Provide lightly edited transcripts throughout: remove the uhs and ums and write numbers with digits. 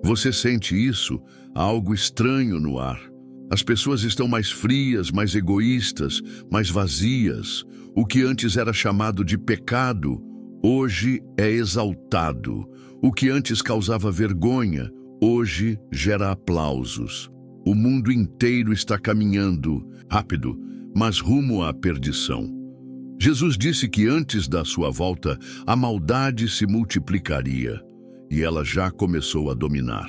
Você sente isso? Há algo estranho no ar. As pessoas estão mais frias, mais egoístas, mais vazias. O que antes era chamado de pecado, hoje é exaltado. O que antes causava vergonha, hoje gera aplausos. O mundo inteiro está caminhando, rápido, mas rumo à perdição. Jesus disse que antes da sua volta, a maldade se multiplicaria, e ela já começou a dominar.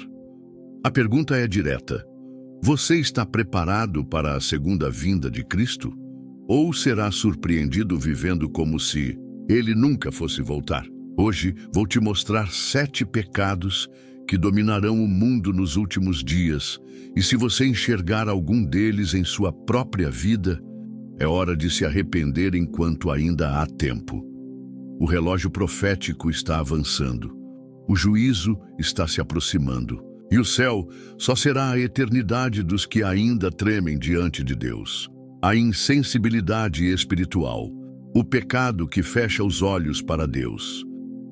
A pergunta é direta. Você está preparado para a segunda vinda de Cristo? Ou será surpreendido vivendo como se ele nunca fosse voltar? Hoje vou te mostrar 7 pecados que dominarão o mundo nos últimos dias, e se você enxergar algum deles em sua própria vida, é hora de se arrepender enquanto ainda há tempo. O relógio profético está avançando. O juízo está se aproximando. E o céu só será a eternidade dos que ainda tremem diante de Deus. A insensibilidade espiritual, o pecado que fecha os olhos para Deus.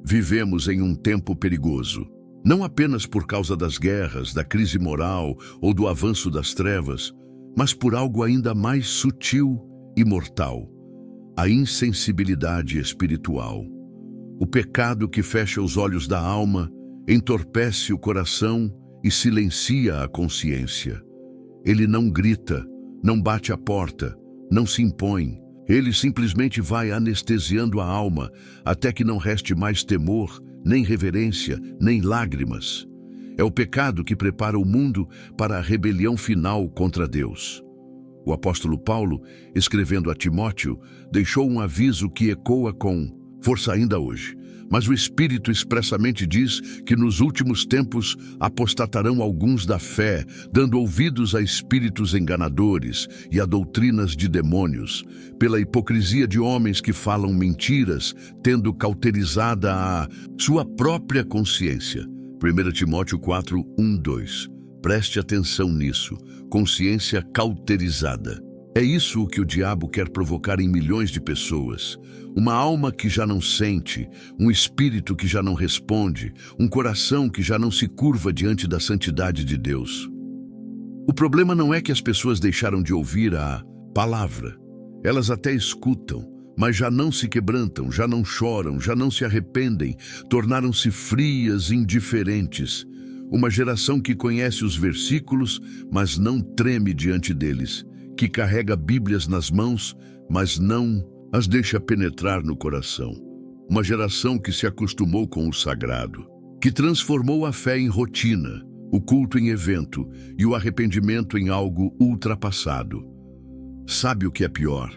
Vivemos em um tempo perigoso, não apenas por causa das guerras, da crise moral ou do avanço das trevas, mas por algo ainda mais sutil e mortal: a insensibilidade espiritual. O pecado que fecha os olhos da alma, entorpece o coração e silencia a consciência. Ele não grita, não bate a porta, não se impõe. Ele simplesmente vai anestesiando a alma até que não reste mais temor, nem reverência, nem lágrimas. É o pecado que prepara o mundo para a rebelião final contra Deus. O apóstolo Paulo, escrevendo a Timóteo, deixou um aviso que ecoa com força ainda hoje. Mas o Espírito expressamente diz que nos últimos tempos apostatarão alguns da fé, dando ouvidos a espíritos enganadores e a doutrinas de demônios, pela hipocrisia de homens que falam mentiras, tendo cauterizada a sua própria consciência. 1 Timóteo 4, 1, 2. Preste atenção nisso. Consciência cauterizada. É isso o que o diabo quer provocar em milhões de pessoas. Uma alma que já não sente, um espírito que já não responde, um coração que já não se curva diante da santidade de Deus. O problema não é que as pessoas deixaram de ouvir a palavra. Elas até escutam, mas já não se quebrantam, já não choram, já não se arrependem, tornaram-se frias, indiferentes. Uma geração que conhece os versículos, mas não treme diante deles, que carrega Bíblias nas mãos, mas não as deixa penetrar no coração. Uma geração que se acostumou com o sagrado, que transformou a fé em rotina, o culto em evento e o arrependimento em algo ultrapassado. Sabe o que é pior?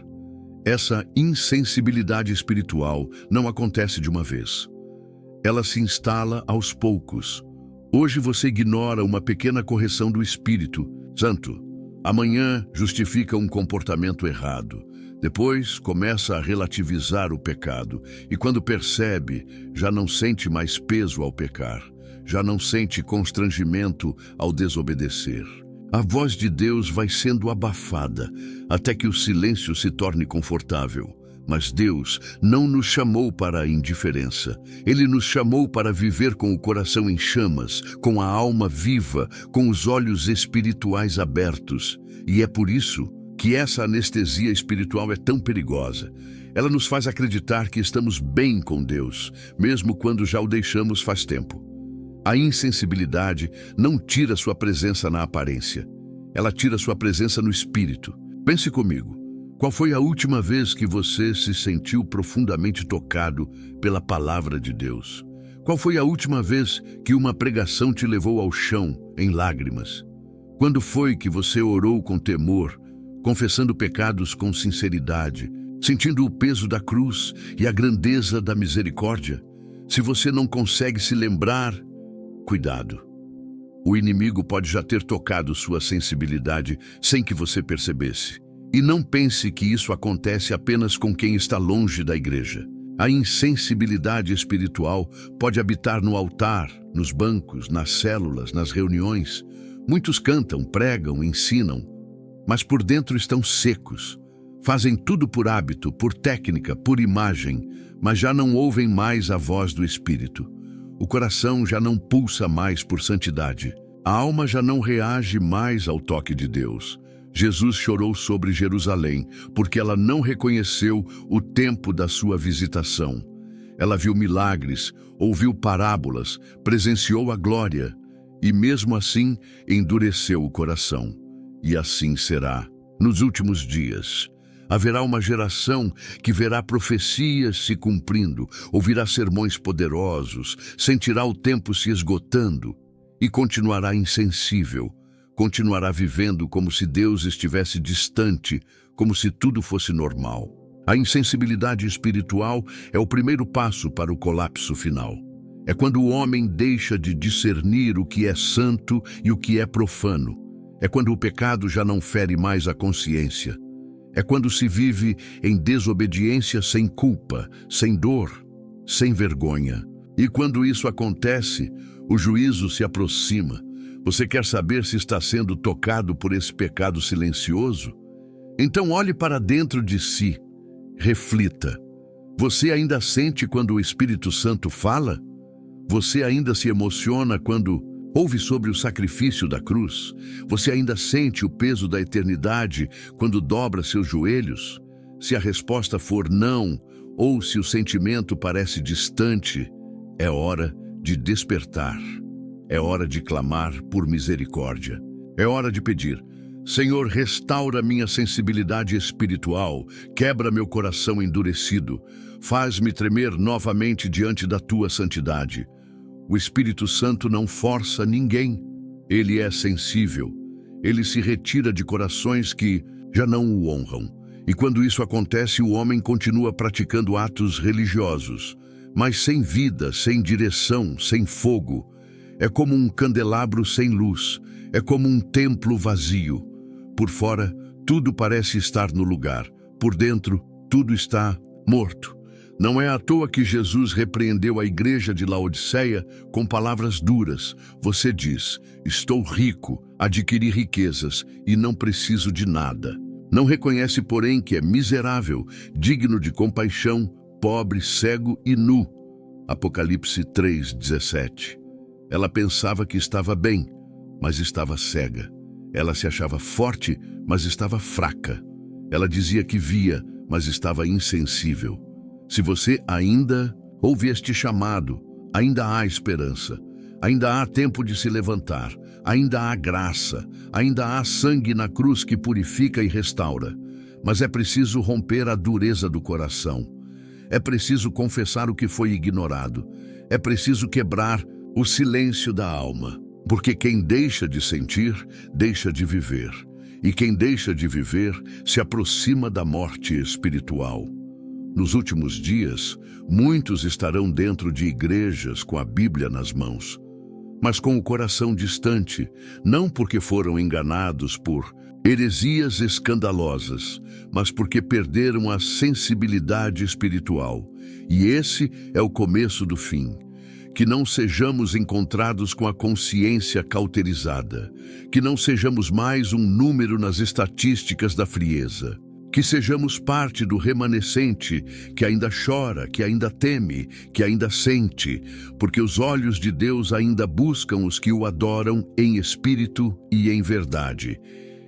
Essa insensibilidade espiritual não acontece de uma vez. Ela se instala aos poucos. Hoje você ignora uma pequena correção do Espírito Santo. Amanhã justifica um comportamento errado. Depois começa a relativizar o pecado e quando percebe, já não sente mais peso ao pecar. Já não sente constrangimento ao desobedecer. A voz de Deus vai sendo abafada até que o silêncio se torne confortável. Mas Deus não nos chamou para a indiferença. Ele nos chamou para viver com o coração em chamas, com a alma viva, com os olhos espirituais abertos. E é por isso que essa anestesia espiritual é tão perigosa. Ela nos faz acreditar que estamos bem com Deus, mesmo quando já o deixamos faz tempo. A insensibilidade não tira sua presença na aparência. Ela tira sua presença no espírito. Pense comigo. Qual foi a última vez que você se sentiu profundamente tocado pela palavra de Deus? Qual foi a última vez que uma pregação te levou ao chão em lágrimas? Quando foi que você orou com temor, confessando pecados com sinceridade, sentindo o peso da cruz e a grandeza da misericórdia? Se você não consegue se lembrar, cuidado. O inimigo pode já ter tocado sua sensibilidade sem que você percebesse. E não pense que isso acontece apenas com quem está longe da igreja. A insensibilidade espiritual pode habitar no altar, nos bancos, nas células, nas reuniões. Muitos cantam, pregam, ensinam, mas por dentro estão secos. Fazem tudo por hábito, por técnica, por imagem, mas já não ouvem mais a voz do Espírito. O coração já não pulsa mais por santidade. A alma já não reage mais ao toque de Deus. Jesus chorou sobre Jerusalém, porque ela não reconheceu o tempo da sua visitação. Ela viu milagres, ouviu parábolas, presenciou a glória, e mesmo assim endureceu o coração. E assim será nos últimos dias. Haverá uma geração que verá profecias se cumprindo, ouvirá sermões poderosos, sentirá o tempo se esgotando e continuará insensível, continuará vivendo como se Deus estivesse distante, como se tudo fosse normal. A insensibilidade espiritual é o primeiro passo para o colapso final. É quando o homem deixa de discernir o que é santo e o que é profano. É quando o pecado já não fere mais a consciência. É quando se vive em desobediência sem culpa, sem dor, sem vergonha. E quando isso acontece, o juízo se aproxima. Você quer saber se está sendo tocado por esse pecado silencioso? Então olhe para dentro de si, reflita. Você ainda sente quando o Espírito Santo fala? Você ainda se emociona quando ouve sobre o sacrifício da cruz? Você ainda sente o peso da eternidade quando dobra seus joelhos? Se a resposta for não, ou se o sentimento parece distante, é hora de despertar. É hora de clamar por misericórdia. É hora de pedir: Senhor, restaura minha sensibilidade espiritual, quebra meu coração endurecido, faz-me tremer novamente diante da tua santidade. O Espírito Santo não força ninguém. Ele é sensível. Ele se retira de corações que já não o honram. E quando isso acontece, o homem continua praticando atos religiosos, mas sem vida, sem direção, sem fogo. É como um candelabro sem luz. É como um templo vazio. Por fora, tudo parece estar no lugar. Por dentro, tudo está morto. Não é à toa que Jesus repreendeu a igreja de Laodiceia com palavras duras. Você diz: estou rico, adquiri riquezas e não preciso de nada. Não reconhece, porém, que é miserável, digno de compaixão, pobre, cego e nu. Apocalipse 3:17. Ela pensava que estava bem, mas estava cega. Ela se achava forte, mas estava fraca. Ela dizia que via, mas estava insensível. Se você ainda ouve este chamado, ainda há esperança, ainda há tempo de se levantar, ainda há graça, ainda há sangue na cruz que purifica e restaura. Mas é preciso romper a dureza do coração. É preciso confessar o que foi ignorado. É preciso quebrar o silêncio da alma. Porque quem deixa de sentir, deixa de viver. E quem deixa de viver, se aproxima da morte espiritual. Nos últimos dias, muitos estarão dentro de igrejas com a Bíblia nas mãos, mas com o coração distante, não porque foram enganados por heresias escandalosas, mas porque perderam a sensibilidade espiritual. E esse é o começo do fim. Que não sejamos encontrados com a consciência cauterizada, que não sejamos mais um número nas estatísticas da frieza. Que sejamos parte do remanescente que ainda chora, que ainda teme, que ainda sente, porque os olhos de Deus ainda buscam os que o adoram em espírito e em verdade.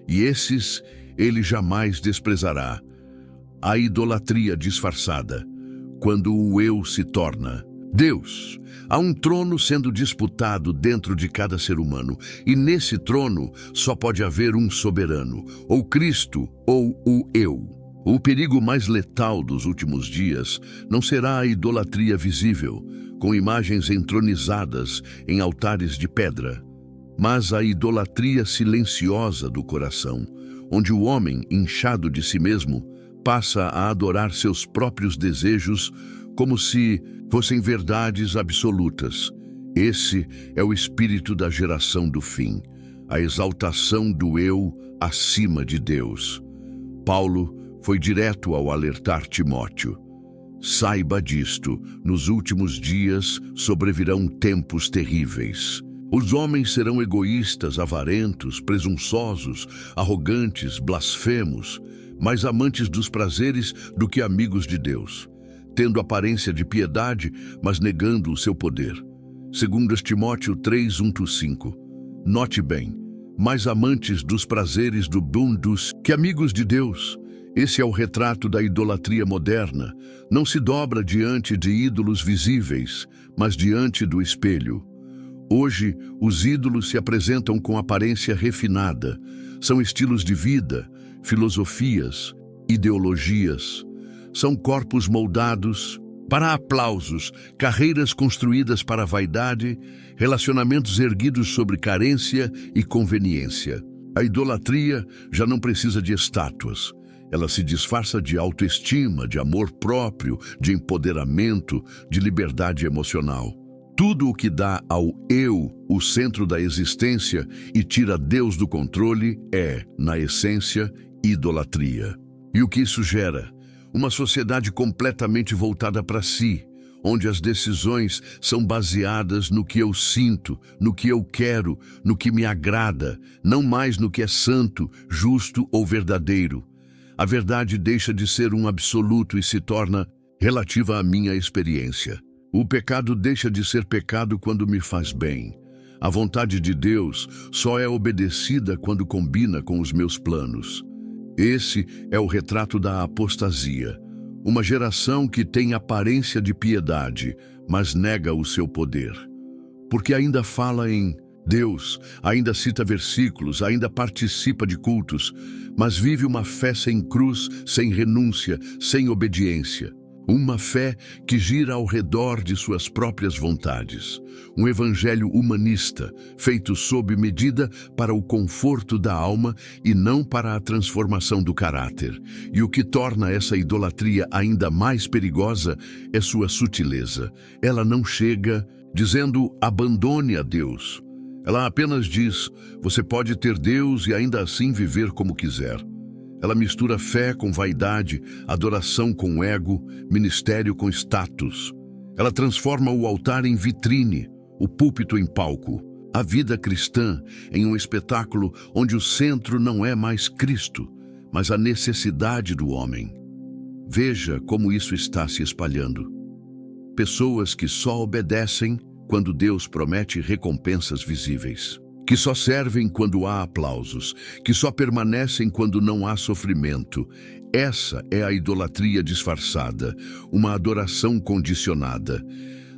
E esses ele jamais desprezará. A idolatria disfarçada, quando o eu se torna Deus. Há um trono sendo disputado dentro de cada ser humano, e nesse trono só pode haver um soberano, ou Cristo ou o eu. O perigo mais letal dos últimos dias não será a idolatria visível, com imagens entronizadas em altares de pedra, mas a idolatria silenciosa do coração, onde o homem, inchado de si mesmo, passa a adorar seus próprios desejos como se fossem verdades absolutas. Esse é o espírito da geração do fim, a exaltação do eu acima de Deus. Paulo foi direto ao alertar Timóteo. Saiba disto, nos últimos dias sobrevirão tempos terríveis. Os homens serão egoístas, avarentos, presunçosos, arrogantes, blasfemos, mais amantes dos prazeres do que amigos de Deus, tendo aparência de piedade, mas negando o seu poder. 2 Timóteo 3, 1-5. Note bem, mais amantes dos prazeres do mundos que amigos de Deus. Esse é o retrato da idolatria moderna. Não se dobra diante de ídolos visíveis, mas diante do espelho. Hoje, os ídolos se apresentam com aparência refinada. São estilos de vida, filosofias, ideologias. São corpos moldados para aplausos, carreiras construídas para a vaidade, relacionamentos erguidos sobre carência e conveniência. A idolatria já não precisa de estátuas. Ela se disfarça de autoestima, de amor próprio, de empoderamento, de liberdade emocional. Tudo o que dá ao eu o centro da existência e tira Deus do controle é, na essência, idolatria. E o que isso gera? Uma sociedade completamente voltada para si, onde as decisões são baseadas no que eu sinto, no que eu quero, no que me agrada, não mais no que é santo, justo ou verdadeiro. A verdade deixa de ser um absoluto e se torna relativa à minha experiência. O pecado deixa de ser pecado quando me faz bem. A vontade de Deus só é obedecida quando combina com os meus planos. Esse é o retrato da apostasia, uma geração que tem aparência de piedade, mas nega o seu poder. Porque ainda fala em Deus, ainda cita versículos, ainda participa de cultos, mas vive uma fé sem cruz, sem renúncia, sem obediência. Uma fé que gira ao redor de suas próprias vontades. Um evangelho humanista, feito sob medida para o conforto da alma e não para a transformação do caráter. E o que torna essa idolatria ainda mais perigosa é sua sutileza. Ela não chega dizendo abandone a Deus. Ela apenas diz, você pode ter Deus e ainda assim viver como quiser. Ela mistura fé com vaidade, adoração com ego, ministério com status. Ela transforma o altar em vitrine, o púlpito em palco, a vida cristã em um espetáculo onde o centro não é mais Cristo, mas a necessidade do homem. Veja como isso está se espalhando. Pessoas que só obedecem quando Deus promete recompensas visíveis. Que só servem quando há aplausos, que só permanecem quando não há sofrimento. Essa é a idolatria disfarçada, uma adoração condicionada.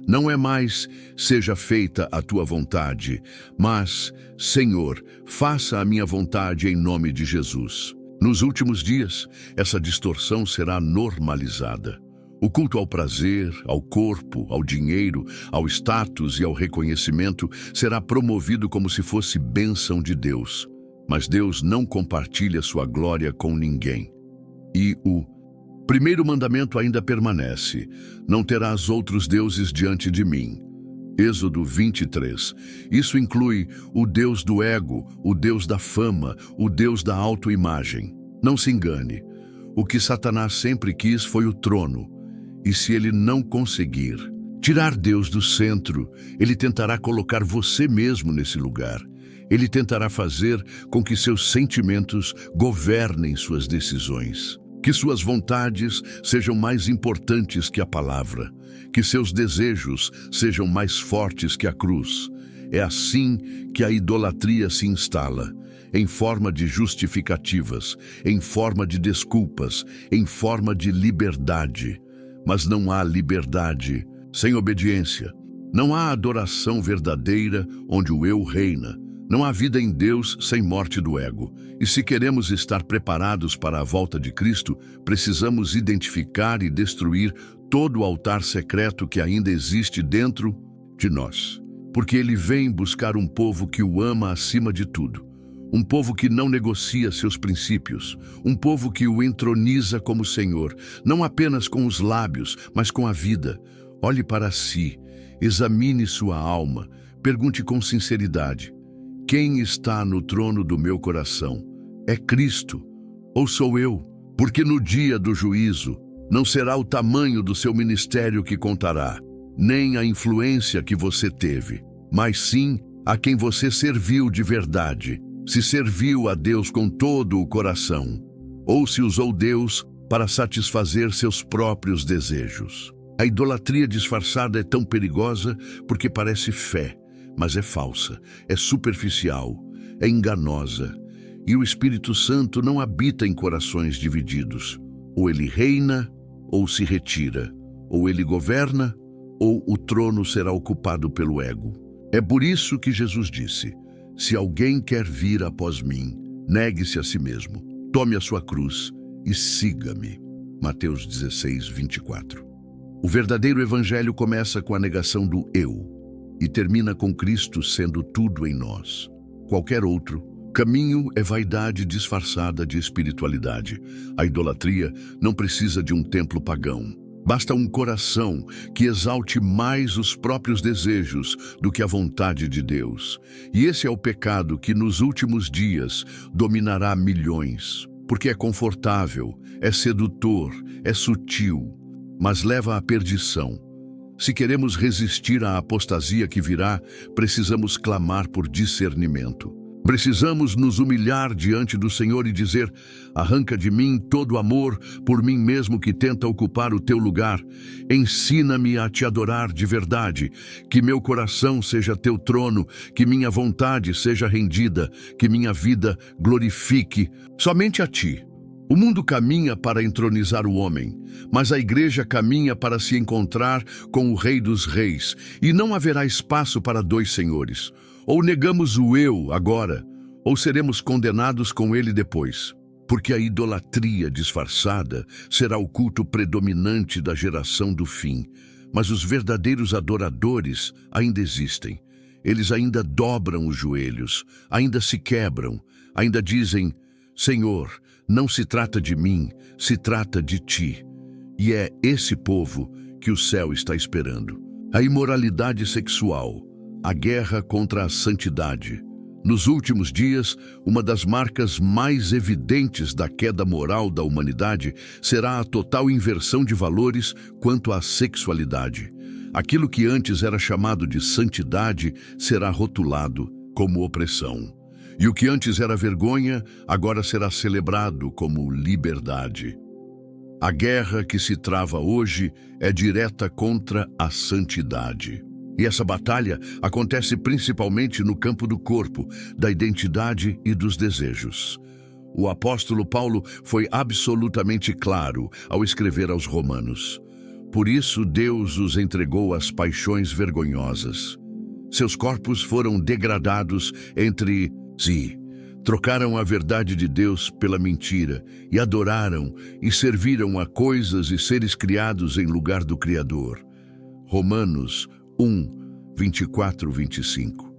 Não é mais, seja feita a tua vontade, mas, Senhor, faça a minha vontade em nome de Jesus. Nos últimos dias, essa distorção será normalizada. O culto ao prazer, ao corpo, ao dinheiro, ao status e ao reconhecimento será promovido como se fosse bênção de Deus. Mas Deus não compartilha sua glória com ninguém. E o primeiro mandamento ainda permanece: não terás outros deuses diante de mim. Êxodo 23. Isso inclui o Deus do ego, o Deus da fama, o Deus da autoimagem. Não se engane. O que Satanás sempre quis foi o trono. E se ele não conseguir tirar Deus do centro, ele tentará colocar você mesmo nesse lugar. Ele tentará fazer com que seus sentimentos governem suas decisões. Que suas vontades sejam mais importantes que a palavra. Que seus desejos sejam mais fortes que a cruz. É assim que a idolatria se instala, em forma de justificativas, em forma de desculpas, em forma de liberdade. Mas não há liberdade sem obediência. Não há adoração verdadeira onde o eu reina. Não há vida em Deus sem morte do ego. E se queremos estar preparados para a volta de Cristo, precisamos identificar e destruir todo o altar secreto que ainda existe dentro de nós. Porque ele vem buscar um povo que o ama acima de tudo. Um povo que não negocia seus princípios. Um povo que o entroniza como Senhor, não apenas com os lábios, mas com a vida. Olhe para si, examine sua alma, pergunte com sinceridade: quem está no trono do meu coração? É Cristo ou sou eu? Porque no dia do juízo, não será o tamanho do seu ministério que contará, nem a influência que você teve, mas sim a quem você serviu de verdade. Se serviu a Deus com todo o coração, ou se usou Deus para satisfazer seus próprios desejos. A idolatria disfarçada é tão perigosa porque parece fé, mas é falsa, é superficial, é enganosa. E o Espírito Santo não habita em corações divididos. Ou ele reina, ou se retira. Ou ele governa, ou o trono será ocupado pelo ego. É por isso que Jesus disse: se alguém quer vir após mim, negue-se a si mesmo, tome a sua cruz e siga-me. Mateus 16, 24. O verdadeiro evangelho começa com a negação do eu e termina com Cristo sendo tudo em nós. Qualquer outro caminho é vaidade disfarçada de espiritualidade. A idolatria não precisa de um templo pagão. Basta um coração que exalte mais os próprios desejos do que a vontade de Deus. E esse é o pecado que nos últimos dias dominará milhões, porque é confortável, é sedutor, é sutil, mas leva à perdição. Se queremos resistir à apostasia que virá, precisamos clamar por discernimento. Precisamos nos humilhar diante do Senhor e dizer: arranca de mim todo amor por mim mesmo que tenta ocupar o teu lugar. Ensina-me a te adorar de verdade, que meu coração seja teu trono, que minha vontade seja rendida, que minha vida glorifique somente a ti. O mundo caminha para entronizar o homem, mas a igreja caminha para se encontrar com o Rei dos Reis, e não haverá espaço para dois senhores. Ou negamos o eu agora, ou seremos condenados com ele depois. Porque a idolatria disfarçada será o culto predominante da geração do fim. Mas os verdadeiros adoradores ainda existem. Eles ainda dobram os joelhos, ainda se quebram, ainda dizem: Senhor, não se trata de mim, se trata de ti. E é esse povo que o céu está esperando. A imoralidade sexual, a guerra contra a santidade. Nos últimos dias, uma das marcas mais evidentes da queda moral da humanidade será a total inversão de valores quanto à sexualidade. Aquilo que antes era chamado de santidade será rotulado como opressão. E o que antes era vergonha, agora será celebrado como liberdade. A guerra que se trava hoje é direta contra a santidade. E essa batalha acontece principalmente no campo do corpo, da identidade e dos desejos. O apóstolo Paulo foi absolutamente claro ao escrever aos Romanos. Por isso Deus os entregou às paixões vergonhosas. Seus corpos foram degradados entre si. Trocaram a verdade de Deus pela mentira e adoraram e serviram a coisas e seres criados em lugar do Criador. Romanos 1, 24, 25.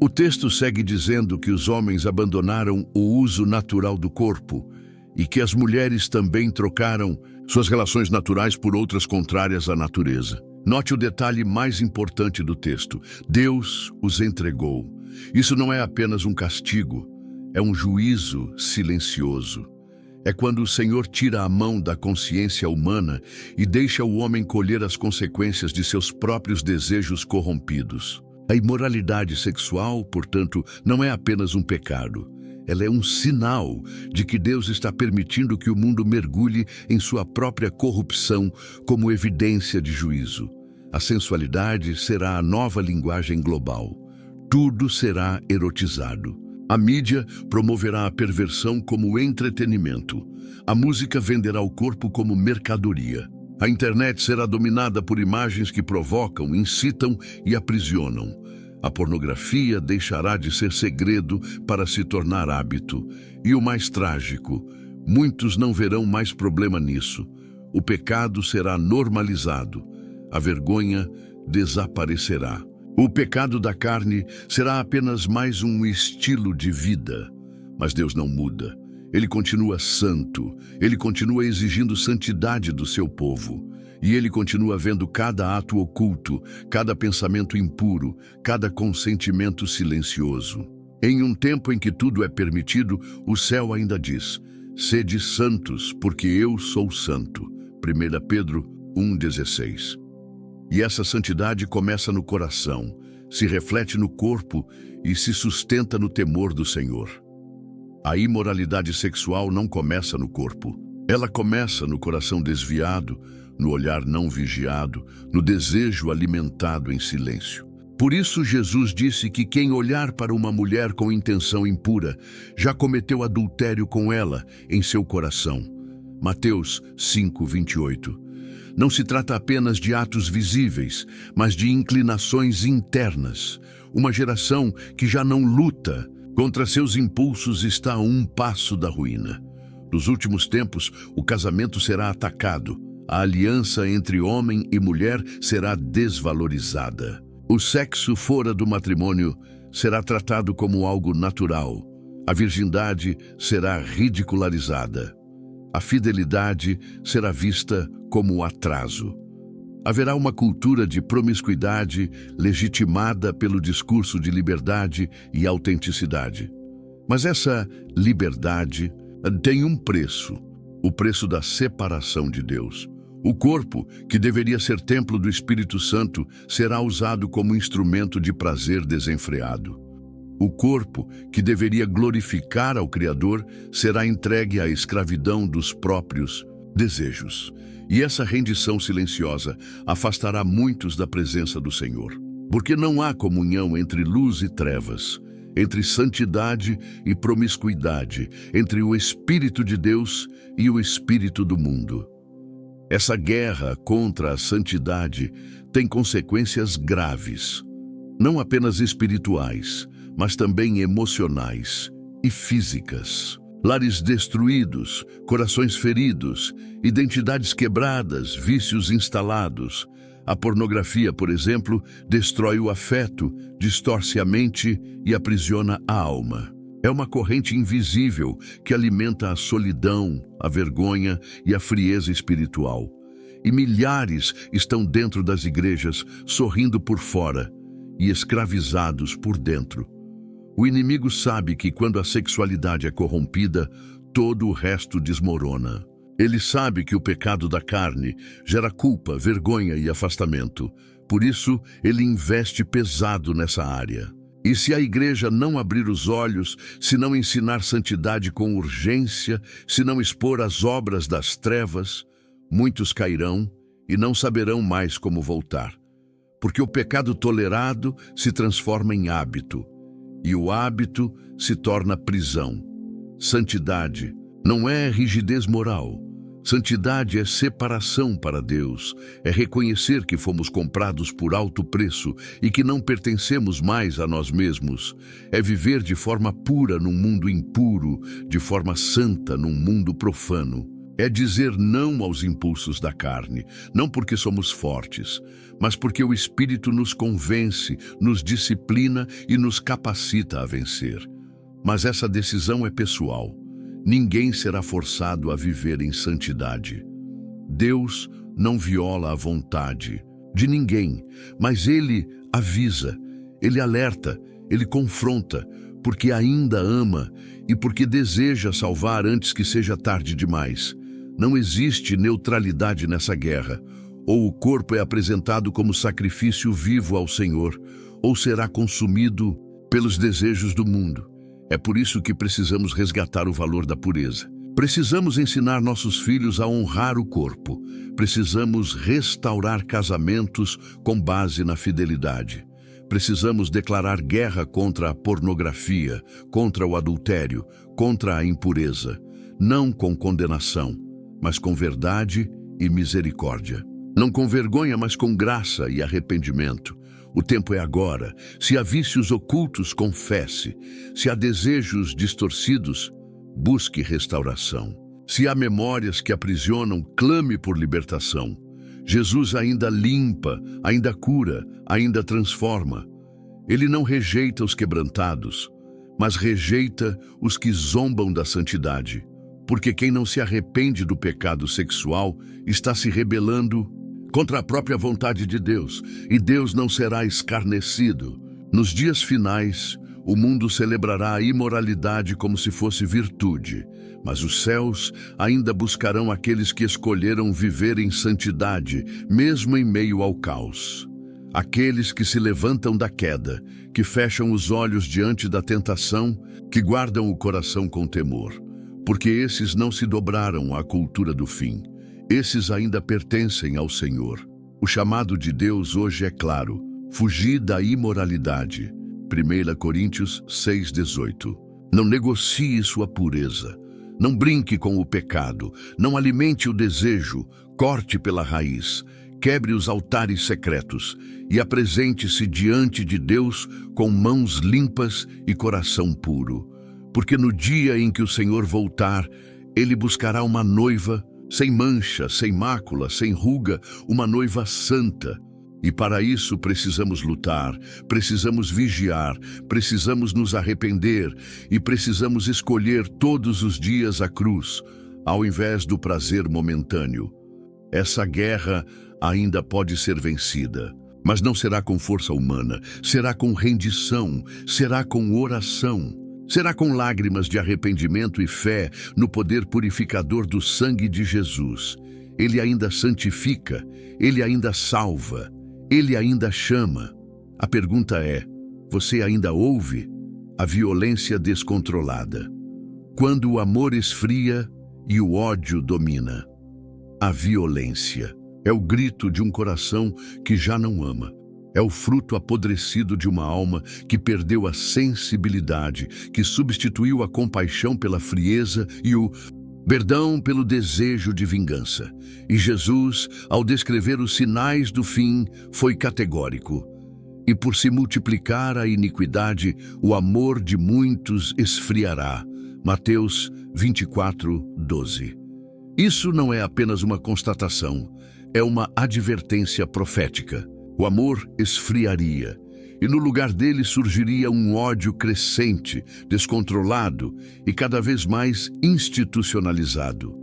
O texto segue dizendo que os homens abandonaram o uso natural do corpo e que as mulheres também trocaram suas relações naturais por outras contrárias à natureza. Note o detalhe mais importante do texto: Deus os entregou. Isso não é apenas um castigo, é um juízo silencioso. É quando o Senhor tira a mão da consciência humana e deixa o homem colher as consequências de seus próprios desejos corrompidos. A imoralidade sexual, portanto, não é apenas um pecado. Ela é um sinal de que Deus está permitindo que o mundo mergulhe em sua própria corrupção como evidência de juízo. A sensualidade será a nova linguagem global. Tudo será erotizado. A mídia promoverá a perversão como entretenimento. A música venderá o corpo como mercadoria. A internet será dominada por imagens que provocam, incitam e aprisionam. A pornografia deixará de ser segredo para se tornar hábito. E o mais trágico, muitos não verão mais problema nisso. O pecado será normalizado. A vergonha desaparecerá. O pecado da carne será apenas mais um estilo de vida. Mas Deus não muda. Ele continua santo. Ele continua exigindo santidade do seu povo. E ele continua vendo cada ato oculto, cada pensamento impuro, cada consentimento silencioso. Em um tempo em que tudo é permitido, o céu ainda diz: sede santos, porque eu sou santo. 1 Pedro 1,16. E essa santidade começa no coração, se reflete no corpo e se sustenta no temor do Senhor. A imoralidade sexual não começa no corpo. Ela começa no coração desviado, no olhar não vigiado, no desejo alimentado em silêncio. Por isso Jesus disse que quem olhar para uma mulher com intenção impura já cometeu adultério com ela em seu coração. Mateus 5:28. Não se trata apenas de atos visíveis, mas de inclinações internas. Uma geração que já não luta contra seus impulsos está a um passo da ruína. Nos últimos tempos, o casamento será atacado. A aliança entre homem e mulher será desvalorizada. O sexo fora do matrimônio será tratado como algo natural. A virgindade será ridicularizada. A fidelidade será vista como atraso. Haverá uma cultura de promiscuidade legitimada pelo discurso de liberdade e autenticidade. Mas essa liberdade tem um preço, o preço da separação de Deus. O corpo, que deveria ser templo do Espírito Santo, será usado como instrumento de prazer desenfreado. O corpo, que deveria glorificar ao Criador, será entregue à escravidão dos próprios desejos. E essa rendição silenciosa afastará muitos da presença do Senhor. Porque não há comunhão entre luz e trevas, entre santidade e promiscuidade, entre o Espírito de Deus e o Espírito do mundo. Essa guerra contra a santidade tem consequências graves, não apenas espirituais, mas também emocionais e físicas. Lares destruídos, corações feridos, identidades quebradas, vícios instalados. A pornografia, por exemplo, destrói o afeto, distorce a mente e aprisiona a alma. É uma corrente invisível que alimenta a solidão, a vergonha e a frieza espiritual. E milhares estão dentro das igrejas, sorrindo por fora e escravizados por dentro. O inimigo sabe que quando a sexualidade é corrompida, todo o resto desmorona. Ele sabe que o pecado da carne gera culpa, vergonha e afastamento. Por isso, ele investe pesado nessa área. E se a igreja não abrir os olhos, se não ensinar santidade com urgência, se não expor as obras das trevas, muitos cairão e não saberão mais como voltar. Porque o pecado tolerado se transforma em hábito, e o hábito se torna prisão. Santidade não é rigidez moral. Santidade é separação para Deus, é reconhecer que fomos comprados por alto preço e que não pertencemos mais a nós mesmos. É viver de forma pura num mundo impuro, de forma santa num mundo profano. É dizer não aos impulsos da carne, não porque somos fortes, mas porque o Espírito nos convence, nos disciplina e nos capacita a vencer. Mas essa decisão é pessoal. Ninguém será forçado a viver em santidade. Deus não viola a vontade de ninguém, mas Ele avisa, Ele alerta, Ele confronta, porque ainda ama e porque deseja salvar antes que seja tarde demais. Não existe neutralidade nessa guerra. Ou o corpo é apresentado como sacrifício vivo ao Senhor, ou será consumido pelos desejos do mundo. É por isso que precisamos resgatar o valor da pureza. Precisamos ensinar nossos filhos a honrar o corpo. Precisamos restaurar casamentos com base na fidelidade. Precisamos declarar guerra contra a pornografia, contra o adultério, contra a impureza. Não com condenação, mas com verdade e misericórdia. Não com vergonha, mas com graça e arrependimento. O tempo é agora. Se há vícios ocultos, confesse. Se há desejos distorcidos, busque restauração. Se há memórias que aprisionam, clame por libertação. Jesus ainda limpa, ainda cura, ainda transforma. Ele não rejeita os quebrantados, mas rejeita os que zombam da santidade. Porque quem não se arrepende do pecado sexual está se rebelando contra a própria vontade de Deus, e Deus não será escarnecido. Nos dias finais, o mundo celebrará a imoralidade como se fosse virtude, mas os céus ainda buscarão aqueles que escolheram viver em santidade, mesmo em meio ao caos. Aqueles que se levantam da queda, que fecham os olhos diante da tentação, que guardam o coração com temor, porque esses não se dobraram à cultura do fim. Esses ainda pertencem ao Senhor. O chamado de Deus hoje é claro: fugir da imoralidade. 1 Coríntios 6,18. Não negocie sua pureza. Não brinque com o pecado. Não alimente o desejo. Corte pela raiz. Quebre os altares secretos e apresente-se diante de Deus com mãos limpas e coração puro. Porque no dia em que o Senhor voltar, Ele buscará uma noiva sem mancha, sem mácula, sem ruga, uma noiva santa. E para isso precisamos lutar, precisamos vigiar, precisamos nos arrepender e precisamos escolher todos os dias a cruz, ao invés do prazer momentâneo. Essa guerra ainda pode ser vencida, mas não será com força humana, será com rendição, será com oração, será com lágrimas de arrependimento e fé no poder purificador do sangue de Jesus. Ele ainda santifica, Ele ainda salva, Ele ainda chama. A pergunta é: você ainda ouve? A violência descontrolada. Quando o amor esfria e o ódio domina. A violência é o grito de um coração que já não ama. É o fruto apodrecido de uma alma que perdeu a sensibilidade, que substituiu a compaixão pela frieza e o perdão pelo desejo de vingança. E Jesus, ao descrever os sinais do fim, foi categórico: e por se multiplicar a iniquidade, o amor de muitos esfriará. Mateus 24:12. Isso não é apenas uma constatação, é uma advertência profética. O amor esfriaria, e no lugar dele surgiria um ódio crescente, descontrolado e cada vez mais institucionalizado.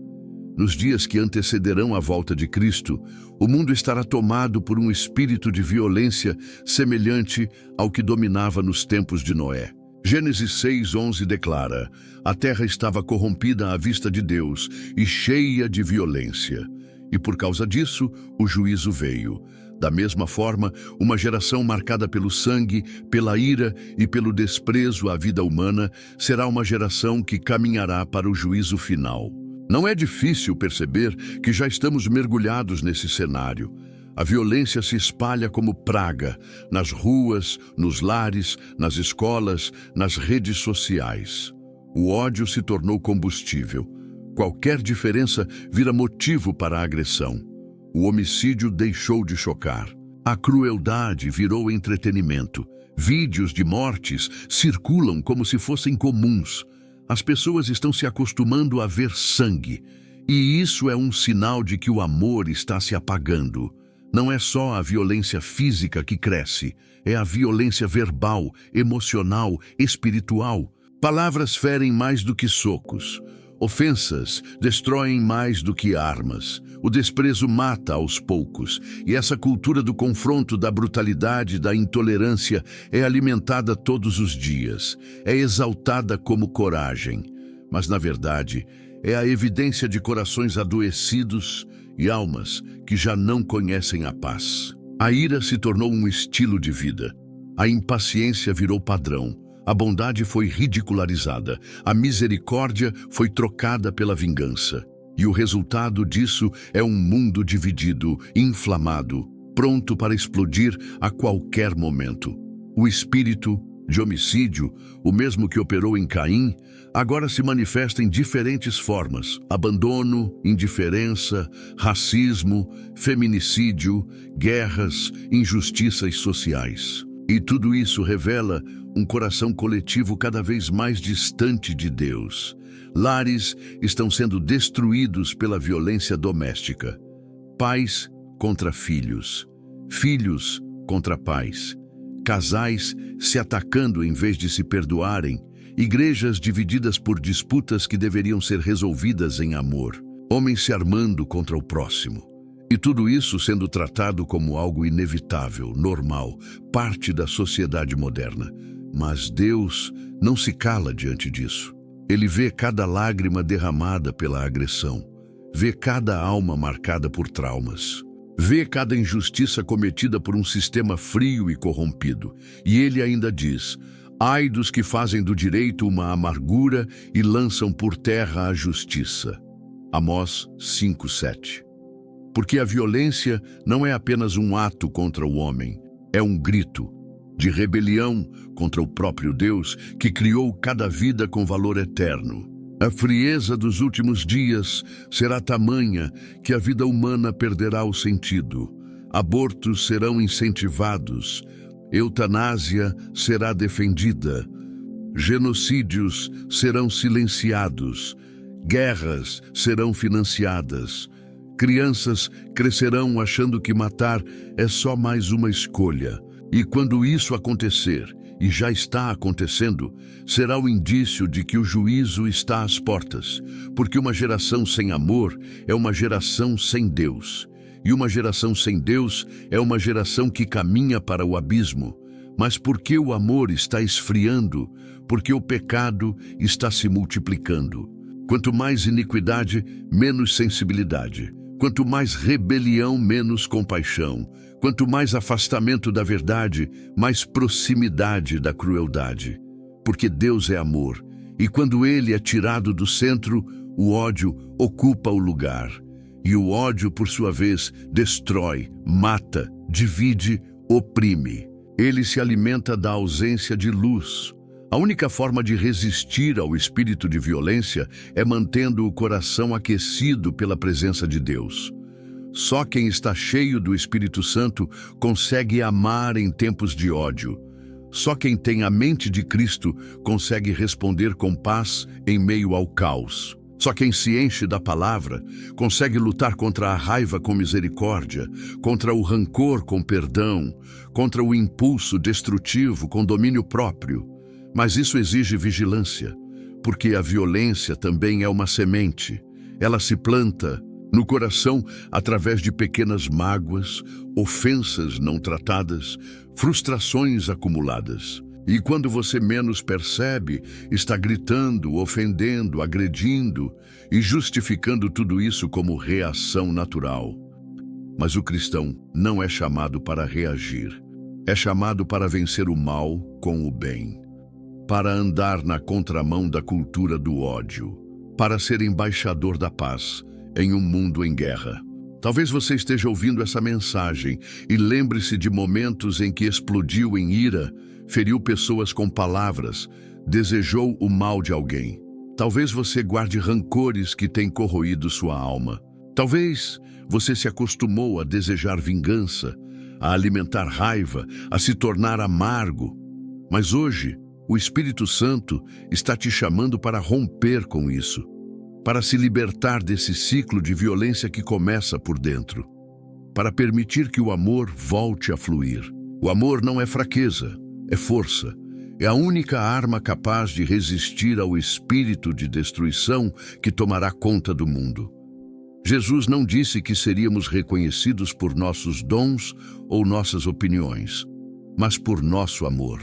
Nos dias que antecederão a volta de Cristo, o mundo estará tomado por um espírito de violência semelhante ao que dominava nos tempos de Noé. Gênesis 6:11 declara: a terra estava corrompida à vista de Deus e cheia de violência. E por causa disso, o juízo veio. Da mesma forma, uma geração marcada pelo sangue, pela ira e pelo desprezo à vida humana será uma geração que caminhará para o juízo final. Não é difícil perceber que já estamos mergulhados nesse cenário. A violência se espalha como praga nas ruas, nos lares, nas escolas, nas redes sociais. O ódio se tornou combustível. Qualquer diferença vira motivo para a agressão. O homicídio deixou de chocar. A crueldade virou entretenimento. Vídeos de mortes circulam como se fossem comuns. As pessoas estão se acostumando a ver sangue. E isso é um sinal de que o amor está se apagando. Não é só a violência física que cresce, é a violência verbal, emocional, espiritual. Palavras ferem mais do que socos. Ofensas destroem mais do que armas. O desprezo mata aos poucos. E essa cultura do confronto, da brutalidade, da intolerância é alimentada todos os dias. É exaltada como coragem. Mas, na verdade, é a evidência de corações adoecidos e almas que já não conhecem a paz. A ira se tornou um estilo de vida. A impaciência virou padrão. A bondade foi ridicularizada. A misericórdia foi trocada pela vingança. E o resultado disso é um mundo dividido, inflamado, pronto para explodir a qualquer momento. O espírito de homicídio, o mesmo que operou em Caim, agora se manifesta em diferentes formas: abandono, indiferença, racismo, feminicídio, guerras, injustiças sociais. E tudo isso revela um coração coletivo cada vez mais distante de Deus. Lares estão sendo destruídos pela violência doméstica. Pais contra filhos, filhos contra pais. Casais se atacando em vez de se perdoarem, igrejas divididas por disputas que deveriam ser resolvidas em amor, homens se armando contra o próximo. E tudo isso sendo tratado como algo inevitável, normal, parte da sociedade moderna. Mas Deus não se cala diante disso. Ele vê cada lágrima derramada pela agressão, vê cada alma marcada por traumas. Vê cada injustiça cometida por um sistema frio e corrompido. E ele ainda diz: ai dos que fazem do direito uma amargura e lançam por terra a justiça. Amós 5:7. Porque a violência não é apenas um ato contra o homem, é um grito de rebelião contra o próprio Deus que criou cada vida com valor eterno. A frieza dos últimos dias será tamanha que a vida humana perderá o sentido. Abortos serão incentivados, eutanásia será defendida, genocídios serão silenciados, guerras serão financiadas, crianças crescerão achando que matar é só mais uma escolha. E quando isso acontecer, e já está acontecendo, será o indício de que o juízo está às portas, porque uma geração sem amor é uma geração sem Deus. E uma geração sem Deus é uma geração que caminha para o abismo. Mas porque o amor está esfriando, porque o pecado está se multiplicando. Quanto mais iniquidade, menos sensibilidade. Quanto mais rebelião, menos compaixão. Quanto mais afastamento da verdade, mais proximidade da crueldade. Porque Deus é amor, e quando Ele é tirado do centro, o ódio ocupa o lugar. E o ódio, por sua vez, destrói, mata, divide, oprime. Ele se alimenta da ausência de luz. A única forma de resistir ao espírito de violência é mantendo o coração aquecido pela presença de Deus. Só quem está cheio do Espírito Santo consegue amar em tempos de ódio. Só quem tem a mente de Cristo consegue responder com paz em meio ao caos. Só quem se enche da palavra consegue lutar contra a raiva com misericórdia, contra o rancor com perdão, contra o impulso destrutivo com domínio próprio. Mas isso exige vigilância, porque a violência também é uma semente. Ela se planta no coração através de pequenas mágoas, ofensas não tratadas, frustrações acumuladas. E quando você menos percebe, está gritando, ofendendo, agredindo e justificando tudo isso como reação natural. Mas o cristão não é chamado para reagir. É chamado para vencer o mal com o bem. Para andar na contramão da cultura do ódio. Para ser embaixador da paz em um mundo em guerra. Talvez você esteja ouvindo essa mensagem e lembre-se de momentos em que explodiu em ira, feriu pessoas com palavras, desejou o mal de alguém. Talvez você guarde rancores que têm corroído sua alma. Talvez você se acostumou a desejar vingança, a alimentar raiva, a se tornar amargo. Mas hoje, o Espírito Santo está te chamando para romper com isso, para se libertar desse ciclo de violência que começa por dentro, para permitir que o amor volte a fluir. O amor não é fraqueza, é força. É a única arma capaz de resistir ao espírito de destruição que tomará conta do mundo. Jesus não disse que seríamos reconhecidos por nossos dons ou nossas opiniões, mas por nosso amor.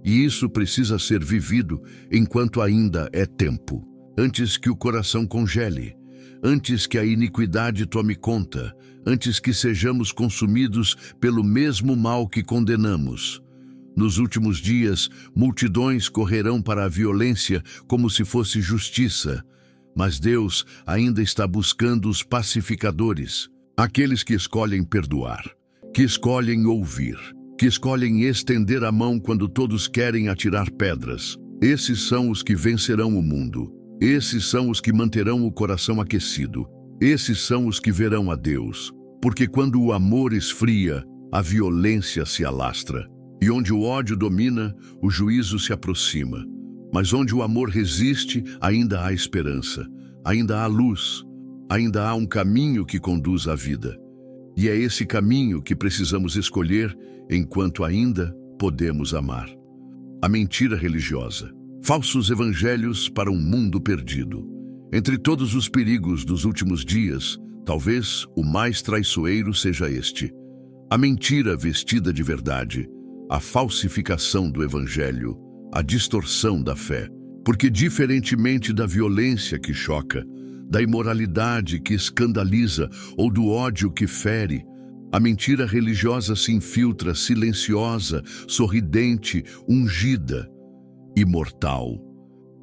E isso precisa ser vivido enquanto ainda é tempo, antes que o coração congele, antes que a iniquidade tome conta, antes que sejamos consumidos pelo mesmo mal que condenamos. Nos últimos dias, multidões correrão para a violência como se fosse justiça, mas Deus ainda está buscando os pacificadores, aqueles que escolhem perdoar, que escolhem ouvir, que escolhem estender a mão quando todos querem atirar pedras. Esses são os que vencerão o mundo. Esses são os que manterão o coração aquecido. Esses são os que verão a Deus. Porque quando o amor esfria, a violência se alastra. E onde o ódio domina, o juízo se aproxima. Mas onde o amor resiste, ainda há esperança. Ainda há luz. Ainda há um caminho que conduz à vida. E é esse caminho que precisamos escolher enquanto ainda podemos amar. A mentira religiosa. Falsos evangelhos para um mundo perdido. Entre todos os perigos dos últimos dias, talvez o mais traiçoeiro seja este: a mentira vestida de verdade, a falsificação do evangelho, a distorção da fé. Porque diferentemente da violência que choca, da imoralidade que escandaliza ou do ódio que fere, a mentira religiosa se infiltra silenciosa, sorridente, ungida, imortal.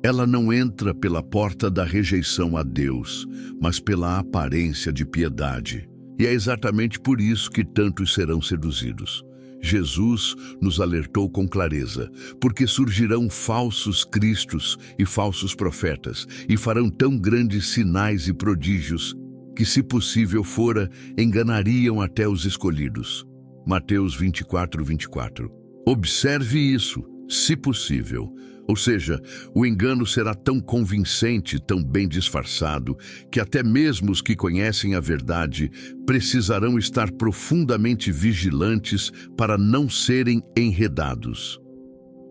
Ela não entra pela porta da rejeição a Deus, mas pela aparência de piedade. E é exatamente por isso que tantos serão seduzidos. Jesus nos alertou com clareza, porque surgirão falsos cristos e falsos profetas, e farão tão grandes sinais e prodígios, que, se possível fora, enganariam até os escolhidos. Mateus 24:24. Observe isso, se possível. Ou seja, o engano será tão convincente, tão bem disfarçado, que até mesmo os que conhecem a verdade precisarão estar profundamente vigilantes para não serem enredados.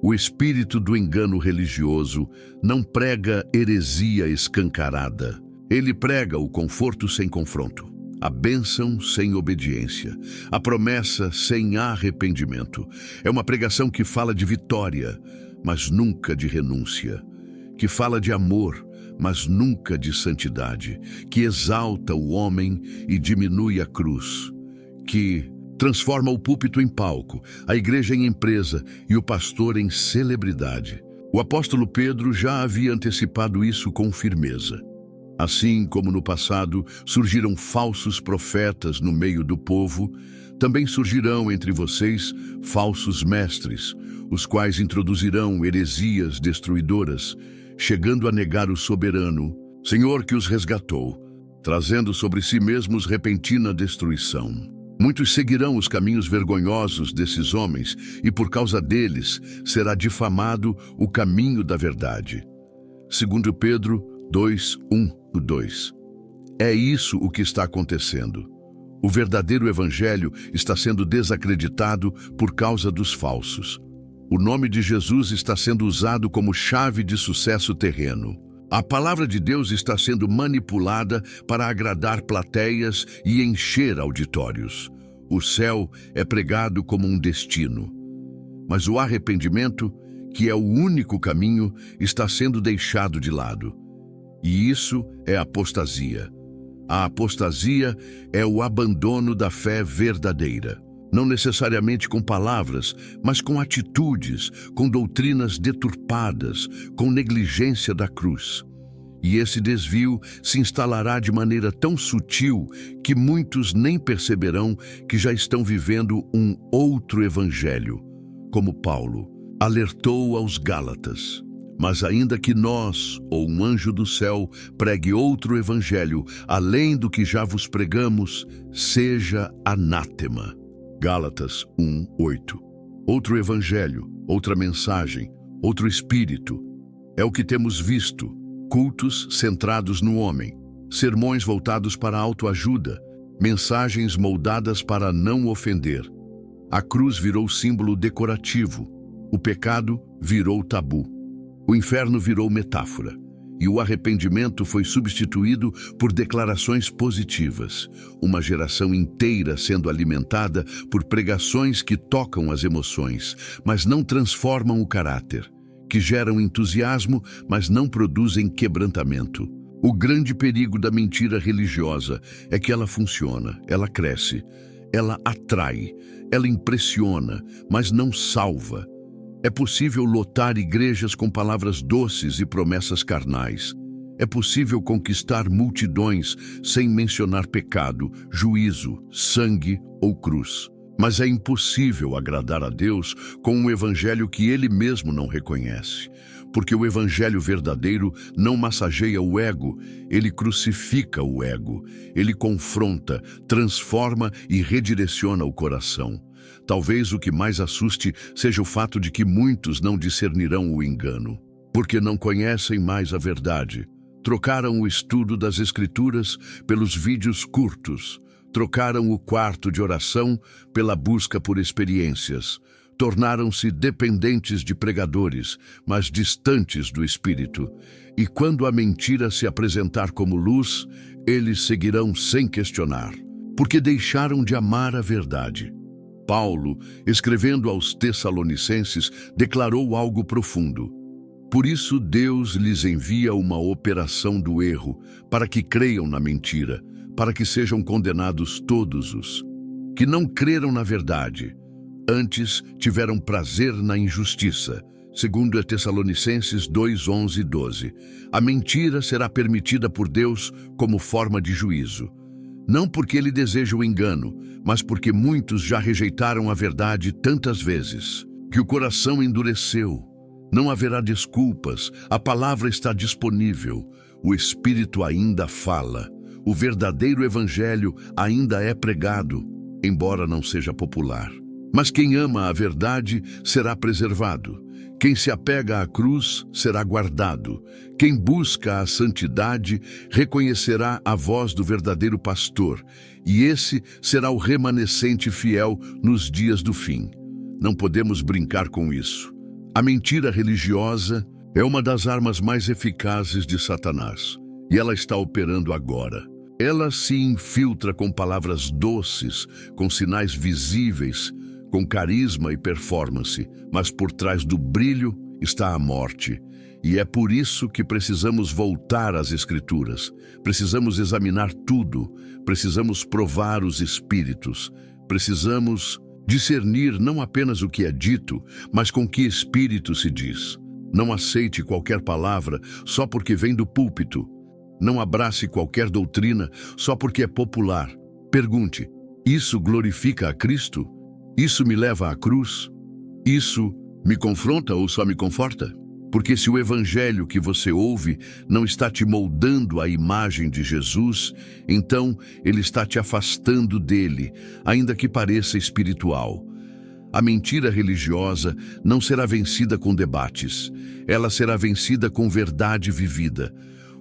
O espírito do engano religioso não prega heresia escancarada. Ele prega o conforto sem confronto, a bênção sem obediência, a promessa sem arrependimento. É uma pregação que fala de vitória, mas nunca de renúncia, que fala de amor, mas nunca de santidade, que exalta o homem e diminui a cruz, que transforma o púlpito em palco, a igreja em empresa e o pastor em celebridade. O apóstolo Pedro já havia antecipado isso com firmeza. Assim como no passado surgiram falsos profetas no meio do povo, também surgirão entre vocês falsos mestres, os quais introduzirão heresias destruidoras, chegando a negar o soberano, Senhor que os resgatou, trazendo sobre si mesmos repentina destruição. Muitos seguirão os caminhos vergonhosos desses homens, e por causa deles será difamado o caminho da verdade. 2 Pedro 2:1-2. É isso o que está acontecendo. O verdadeiro evangelho está sendo desacreditado por causa dos falsos. O nome de Jesus está sendo usado como chave de sucesso terreno. A palavra de Deus está sendo manipulada para agradar plateias e encher auditórios. O céu é pregado como um destino. Mas o arrependimento, que é o único caminho, está sendo deixado de lado. E isso é apostasia. A apostasia é o abandono da fé verdadeira. Não necessariamente com palavras, mas com atitudes, com doutrinas deturpadas, com negligência da cruz. E esse desvio se instalará de maneira tão sutil que muitos nem perceberão que já estão vivendo um outro evangelho, como Paulo alertou aos Gálatas. Mas ainda que nós, ou um anjo do céu, pregue outro evangelho, além do que já vos pregamos, seja anátema. Gálatas 1:8. Outro evangelho, outra mensagem, outro espírito. É o que temos visto: cultos centrados no homem, sermões voltados para a autoajuda, mensagens moldadas para não ofender. A cruz virou símbolo decorativo, o pecado virou tabu, o inferno virou metáfora. E o arrependimento foi substituído por declarações positivas, uma geração inteira sendo alimentada por pregações que tocam as emoções, mas não transformam o caráter, que geram entusiasmo, mas não produzem quebrantamento. O grande perigo da mentira religiosa é que ela funciona, ela cresce, ela atrai, ela impressiona, mas não salva. É possível lotar igrejas com palavras doces e promessas carnais. É possível conquistar multidões sem mencionar pecado, juízo, sangue ou cruz. Mas é impossível agradar a Deus com um evangelho que Ele mesmo não reconhece. Porque o evangelho verdadeiro não massageia o ego, ele crucifica o ego. Ele confronta, transforma e redireciona o coração. Talvez o que mais assuste seja o fato de que muitos não discernirão o engano, porque não conhecem mais a verdade. Trocaram o estudo das Escrituras pelos vídeos curtos, trocaram o quarto de oração pela busca por experiências, tornaram-se dependentes de pregadores, mas distantes do Espírito. E quando a mentira se apresentar como luz, eles seguirão sem questionar, porque deixaram de amar a verdade. Paulo, escrevendo aos Tessalonicenses, declarou algo profundo. Por isso Deus lhes envia uma operação do erro, para que creiam na mentira, para que sejam condenados todos os que não creram na verdade, antes tiveram prazer na injustiça. Segundo Tessalonicenses 2:11-12. A mentira será permitida por Deus como forma de juízo. Não porque ele deseja o engano, mas porque muitos já rejeitaram a verdade tantas vezes, que o coração endureceu. Não haverá desculpas, a palavra está disponível, o Espírito ainda fala, o verdadeiro evangelho ainda é pregado, embora não seja popular. Mas quem ama a verdade será preservado. Quem se apega à cruz será guardado. Quem busca a santidade reconhecerá a voz do verdadeiro pastor, e esse será o remanescente fiel nos dias do fim. Não podemos brincar com isso. A mentira religiosa é uma das armas mais eficazes de Satanás, e ela está operando agora. Ela se infiltra com palavras doces, com sinais visíveis, com carisma e performance, mas por trás do brilho está a morte. E é por isso que precisamos voltar às Escrituras. Precisamos examinar tudo, precisamos provar os espíritos, precisamos discernir não apenas o que é dito, mas com que espírito se diz. Não aceite qualquer palavra só porque vem do púlpito. Não abrace qualquer doutrina só porque é popular. Pergunte: isso glorifica a Cristo? Isso me leva à cruz? Isso me confronta ou só me conforta? Porque se o evangelho que você ouve não está te moldando à imagem de Jesus, então ele está te afastando dele, ainda que pareça espiritual. A mentira religiosa não será vencida com debates. Ela será vencida com verdade vivida,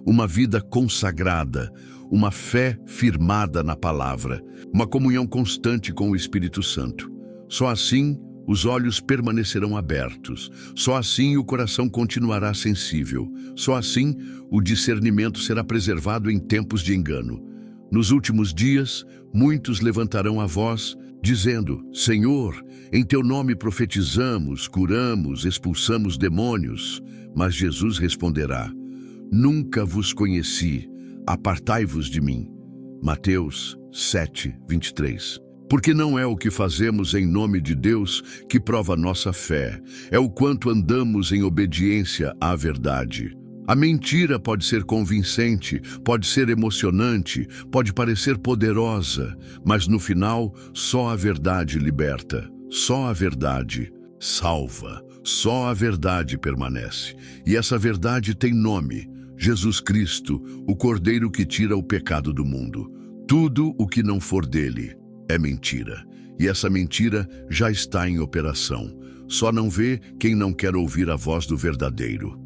uma vida consagrada, uma fé firmada na palavra, uma comunhão constante com o Espírito Santo. Só assim os olhos permanecerão abertos, só assim o coração continuará sensível, só assim o discernimento será preservado em tempos de engano. Nos últimos dias, muitos levantarão a voz, dizendo: Senhor, em teu nome profetizamos, curamos, expulsamos demônios. Mas Jesus responderá: Nunca vos conheci, apartai-vos de mim. Mateus 7:23. Porque não é o que fazemos em nome de Deus que prova nossa fé, é o quanto andamos em obediência à verdade. A mentira pode ser convincente, pode ser emocionante, pode parecer poderosa, mas no final só a verdade liberta, só a verdade salva, só a verdade permanece. E essa verdade tem nome: Jesus Cristo, o Cordeiro que tira o pecado do mundo. Tudo o que não for dele é mentira, e essa mentira já está em operação. Só não vê quem não quer ouvir a voz do verdadeiro.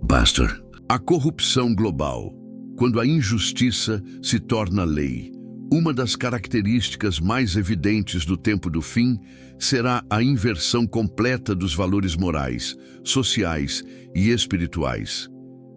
Pastor. A corrupção global, quando a injustiça se torna lei. Uma das características mais evidentes do tempo do fim será a inversão completa dos valores morais, sociais e espirituais.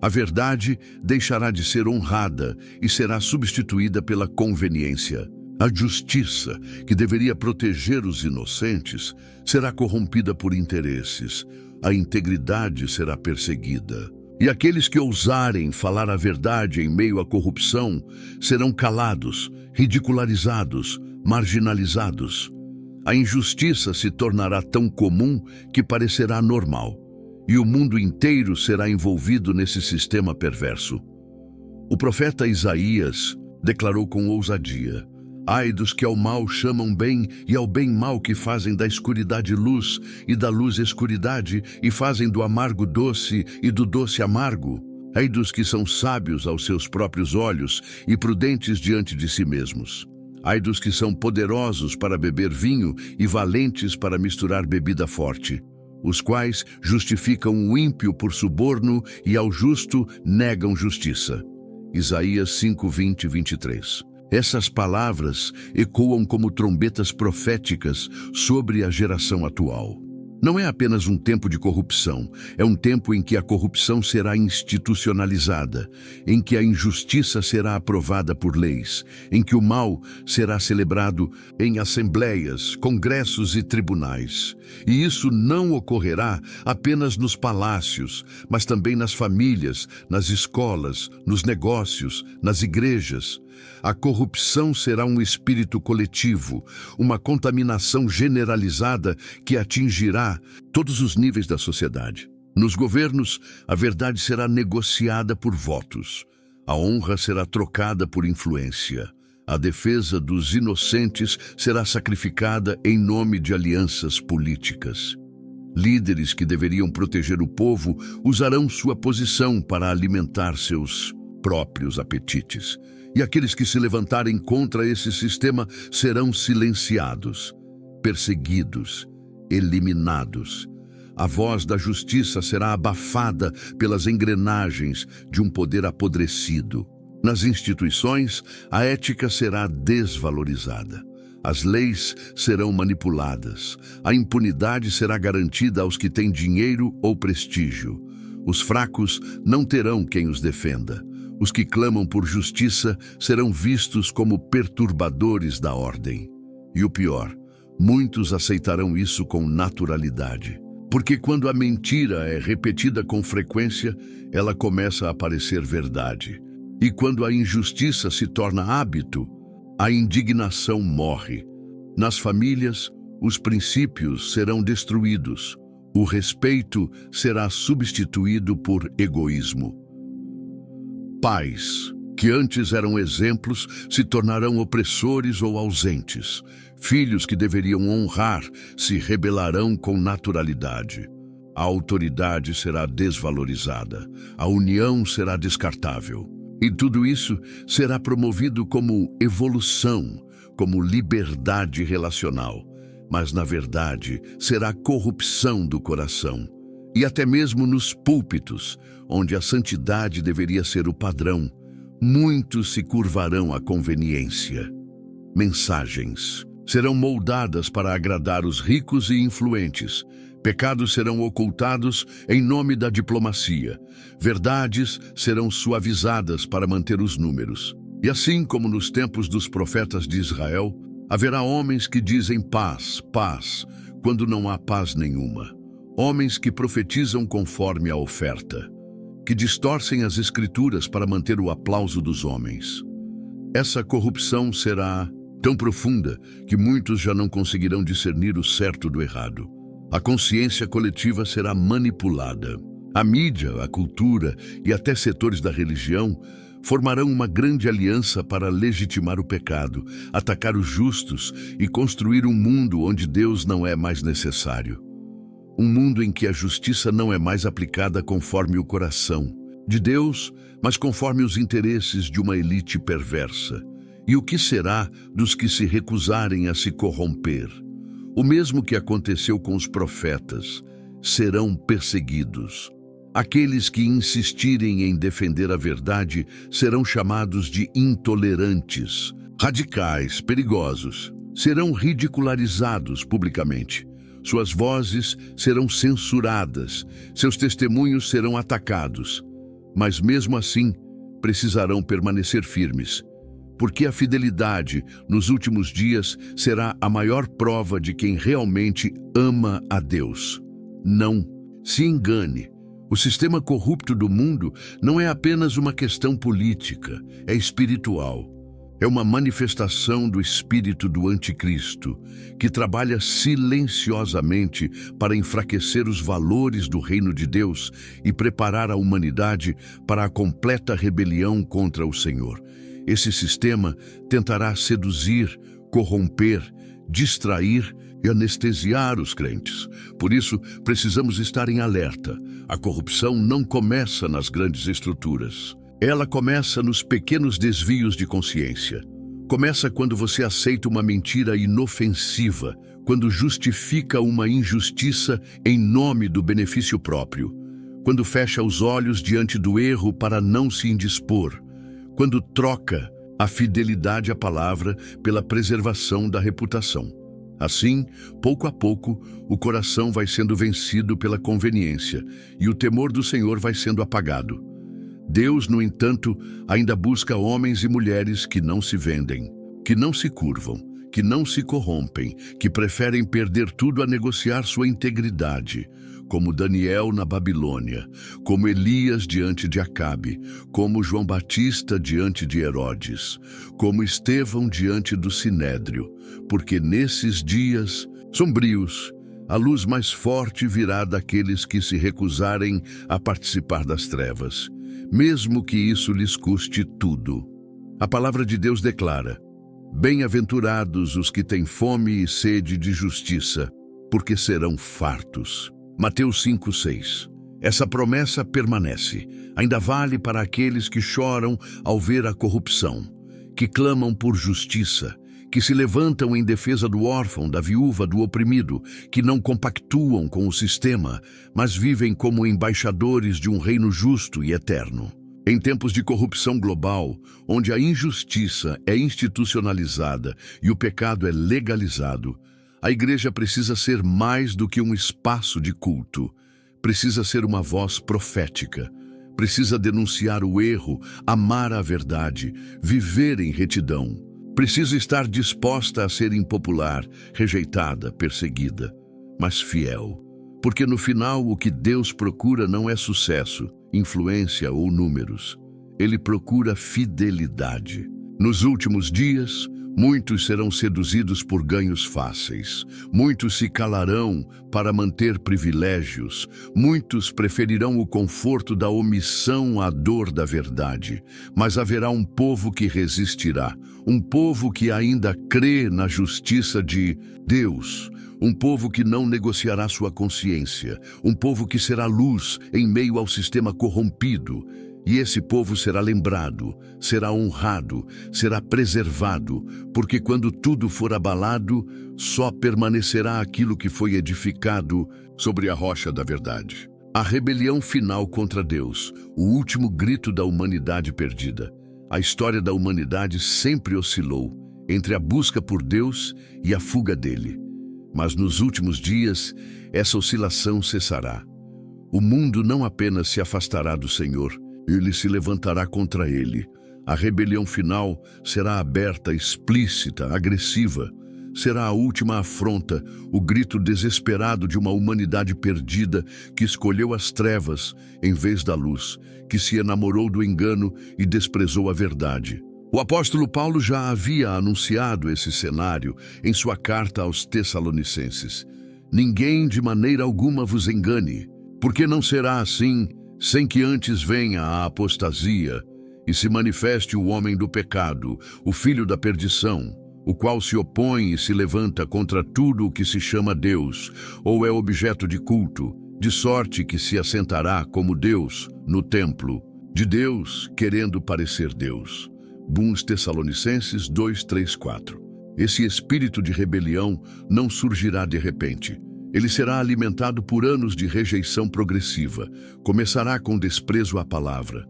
A verdade deixará de ser honrada e será substituída pela conveniência. A justiça, que deveria proteger os inocentes, será corrompida por interesses. A integridade será perseguida. E aqueles que ousarem falar a verdade em meio à corrupção serão calados, ridicularizados, marginalizados. A injustiça se tornará tão comum que parecerá normal, e o mundo inteiro será envolvido nesse sistema perverso. O profeta Isaías declarou com ousadia: Ai dos que ao mal chamam bem, e ao bem mal que fazem da escuridade luz, e da luz escuridade, e fazem do amargo doce, e do doce amargo. Ai dos que são sábios aos seus próprios olhos, e prudentes diante de si mesmos. Ai dos que são poderosos para beber vinho, e valentes para misturar bebida forte, os quais justificam o ímpio por suborno, e ao justo negam justiça. Isaías 5:20-23. Essas palavras ecoam como trombetas proféticas sobre a geração atual. Não é apenas um tempo de corrupção, é um tempo em que a corrupção será institucionalizada, em que a injustiça será aprovada por leis, em que o mal será celebrado em assembleias, congressos e tribunais. E isso não ocorrerá apenas nos palácios, mas também nas famílias, nas escolas, nos negócios, nas igrejas. A corrupção será um espírito coletivo, uma contaminação generalizada que atingirá todos os níveis da sociedade. Nos governos, a verdade será negociada por votos. A honra será trocada por influência. A defesa dos inocentes será sacrificada em nome de alianças políticas. Líderes que deveriam proteger o povo usarão sua posição para alimentar seus próprios apetites. E aqueles que se levantarem contra esse sistema serão silenciados, perseguidos, eliminados. A voz da justiça será abafada pelas engrenagens de um poder apodrecido. Nas instituições, a ética será desvalorizada. As leis serão manipuladas. A impunidade será garantida aos que têm dinheiro ou prestígio. Os fracos não terão quem os defenda. Os que clamam por justiça serão vistos como perturbadores da ordem. E o pior, muitos aceitarão isso com naturalidade. Porque quando a mentira é repetida com frequência, ela começa a parecer verdade. E quando a injustiça se torna hábito, a indignação morre. Nas famílias, os princípios serão destruídos. O respeito será substituído por egoísmo. Pais, que antes eram exemplos, se tornarão opressores ou ausentes. Filhos que deveriam honrar se rebelarão com naturalidade. A autoridade será desvalorizada. A união será descartável. E tudo isso será promovido como evolução, como liberdade relacional. Mas, na verdade, será corrupção do coração. E até mesmo nos púlpitos, onde a santidade deveria ser o padrão, muitos se curvarão à conveniência. Mensagens serão moldadas para agradar os ricos e influentes. Pecados serão ocultados em nome da diplomacia. Verdades serão suavizadas para manter os números. E assim como nos tempos dos profetas de Israel, haverá homens que dizem paz, paz, quando não há paz nenhuma. Homens que profetizam conforme a oferta, que distorcem as escrituras para manter o aplauso dos homens. Essa corrupção será tão profunda que muitos já não conseguirão discernir o certo do errado. A consciência coletiva será manipulada. A mídia, a cultura e até setores da religião formarão uma grande aliança para legitimar o pecado, atacar os justos e construir um mundo onde Deus não é mais necessário. Um mundo em que a justiça não é mais aplicada conforme o coração de Deus, mas conforme os interesses de uma elite perversa. E o que será dos que se recusarem a se corromper? O mesmo que aconteceu com os profetas, serão perseguidos. Aqueles que insistirem em defender a verdade serão chamados de intolerantes, radicais, perigosos. Serão ridicularizados publicamente. Suas vozes serão censuradas, seus testemunhos serão atacados. Mas mesmo assim, precisarão permanecer firmes. Porque a fidelidade nos últimos dias será a maior prova de quem realmente ama a Deus. Não se engane. O sistema corrupto do mundo não é apenas uma questão política, é espiritual. É uma manifestação do espírito do anticristo, que trabalha silenciosamente para enfraquecer os valores do reino de Deus e preparar a humanidade para a completa rebelião contra o Senhor. Esse sistema tentará seduzir, corromper, distrair e anestesiar os crentes. Por isso, precisamos estar em alerta. A corrupção não começa nas grandes estruturas. Ela começa nos pequenos desvios de consciência. Começa quando você aceita uma mentira inofensiva, quando justifica uma injustiça em nome do benefício próprio, quando fecha os olhos diante do erro para não se indispor, quando troca a fidelidade à palavra pela preservação da reputação. Assim, pouco a pouco, o coração vai sendo vencido pela conveniência e o temor do Senhor vai sendo apagado. Deus, no entanto, ainda busca homens e mulheres que não se vendem, que não se curvam, que não se corrompem, que preferem perder tudo a negociar sua integridade, como Daniel na Babilônia, como Elias diante de Acabe, como João Batista diante de Herodes, como Estevão diante do Sinédrio, porque nesses dias sombrios, a luz mais forte virá daqueles que se recusarem a participar das trevas, mesmo que isso lhes custe tudo. A palavra de Deus declara: Bem-aventurados os que têm fome e sede de justiça, porque serão fartos. Mateus 5:6. Essa promessa permanece. Ainda vale para aqueles que choram ao ver a corrupção, que clamam por justiça, que se levantam em defesa do órfão, da viúva, do oprimido, que não compactuam com o sistema, mas vivem como embaixadores de um reino justo e eterno. Em tempos de corrupção global, onde a injustiça é institucionalizada e o pecado é legalizado, a igreja precisa ser mais do que um espaço de culto. Precisa ser uma voz profética. Precisa denunciar o erro, amar a verdade, viver em retidão. Precisa estar disposta a ser impopular, rejeitada, perseguida, mas fiel. Porque no final o que Deus procura não é sucesso, influência ou números. Ele procura fidelidade. Nos últimos dias, muitos serão seduzidos por ganhos fáceis. Muitos se calarão para manter privilégios. Muitos preferirão o conforto da omissão à dor da verdade. Mas haverá um povo que resistirá. Um povo que ainda crê na justiça de Deus. Um povo que não negociará sua consciência. Um povo que será luz em meio ao sistema corrompido. E esse povo será lembrado, será honrado, será preservado, porque quando tudo for abalado, só permanecerá aquilo que foi edificado sobre a rocha da verdade. A rebelião final contra Deus, o último grito da humanidade perdida. A história da humanidade sempre oscilou entre a busca por Deus e a fuga dele. Mas nos últimos dias, essa oscilação cessará. O mundo não apenas se afastará do Senhor, ele se levantará contra ele. A rebelião final será aberta, explícita, agressiva. Será a última afronta, o grito desesperado de uma humanidade perdida que escolheu as trevas em vez da luz, que se enamorou do engano e desprezou a verdade. O apóstolo Paulo já havia anunciado esse cenário em sua carta aos Tessalonicenses. Ninguém de maneira alguma vos engane, porque não será assim sem que antes venha a apostasia e se manifeste o homem do pecado, o filho da perdição, o qual se opõe e se levanta contra tudo o que se chama Deus, ou é objeto de culto, de sorte que se assentará como Deus no templo de Deus, querendo parecer Deus. 1 Tessalonicenses 2, 3, 4. Esse espírito de rebelião não surgirá de repente. Ele será alimentado por anos de rejeição progressiva. Começará com desprezo à palavra.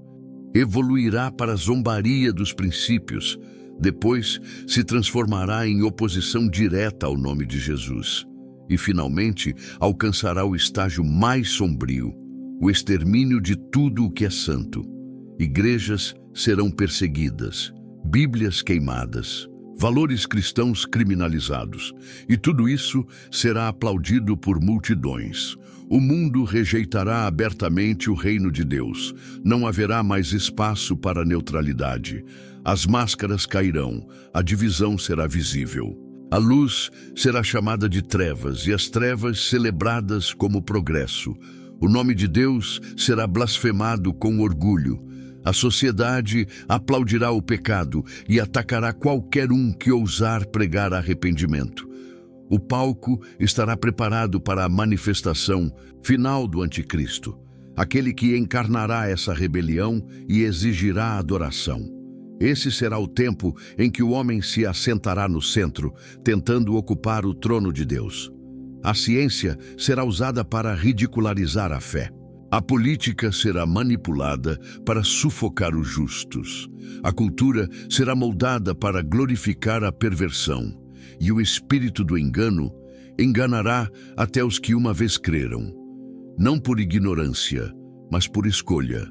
Evoluirá para a zombaria dos princípios. Depois, se transformará em oposição direta ao nome de Jesus. E, finalmente, alcançará o estágio mais sombrio, o extermínio de tudo o que é santo. Igrejas serão perseguidas, Bíblias queimadas, valores cristãos criminalizados, e tudo isso será aplaudido por multidões. O mundo rejeitará abertamente o reino de Deus. Não haverá mais espaço para neutralidade. As máscaras cairão, a divisão será visível. A luz será chamada de trevas e as trevas celebradas como progresso. O nome de Deus será blasfemado com orgulho. A sociedade aplaudirá o pecado e atacará qualquer um que ousar pregar arrependimento. O palco estará preparado para a manifestação final do anticristo, aquele que encarnará essa rebelião e exigirá adoração. Esse será o tempo em que o homem se assentará no centro, tentando ocupar o trono de Deus. A ciência será usada para ridicularizar a fé. A política será manipulada para sufocar os justos. A cultura será moldada para glorificar a perversão. E o espírito do engano enganará até os que uma vez creram. Não por ignorância, mas por escolha.